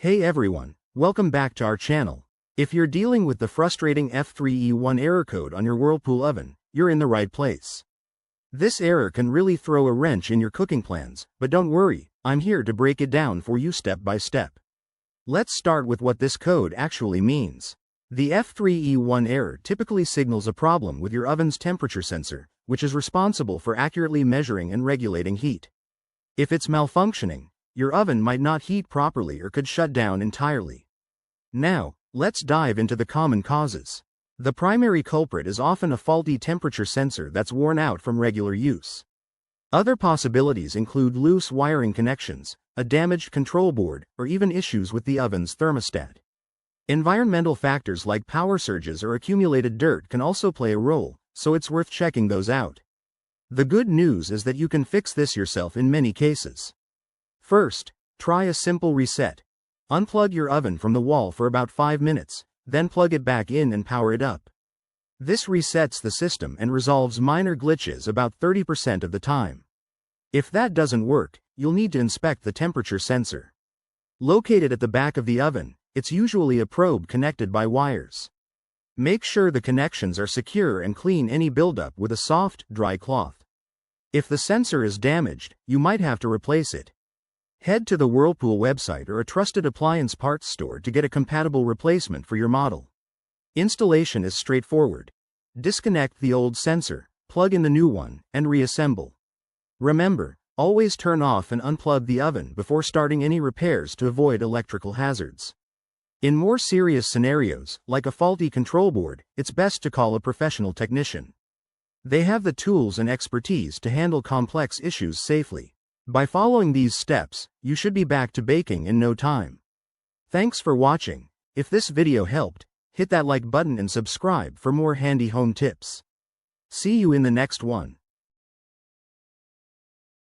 Hey everyone, welcome back to our channel. If you're dealing with the frustrating F3E1 error code on your Whirlpool oven, you're in the right place. This error can really throw a wrench in your cooking plans, but don't worry, I'm here to break it down for you step by step. Let's start with what this code actually means. The F3E1 error typically signals a problem with your oven's temperature sensor, which is responsible for accurately measuring and regulating heat. If it's malfunctioning, your oven might not heat properly or could shut down entirely. Now, let's dive into the common causes. The primary culprit is often a faulty temperature sensor that's worn out from regular use. Other possibilities include loose wiring connections, a damaged control board, or even issues with the oven's thermostat. Environmental factors like power surges or accumulated dirt can also play a role, so it's worth checking those out. The good news is that you can fix this yourself in many cases. First, try a simple reset. Unplug your oven from the wall for about 5 minutes, then plug it back in and power it up. This resets the system and resolves minor glitches about 30% of the time. If that doesn't work, you'll need to inspect the temperature sensor. Located at the back of the oven, it's usually a probe connected by wires. Make sure the connections are secure and clean any buildup with a soft, dry cloth. If the sensor is damaged, you might have to replace it. Head to the Whirlpool website or a trusted appliance parts store to get a compatible replacement for your model. Installation is straightforward. Disconnect the old sensor, plug in the new one, and reassemble. Remember, always turn off and unplug the oven before starting any repairs to avoid electrical hazards. In more serious scenarios, like a faulty control board, it's best to call a professional technician. They have the tools and expertise to handle complex issues safely. By following these steps, you should be back to baking in no time. Thanks for watching. If this video helped, hit that like button and subscribe for more handy home tips. See you in the next one.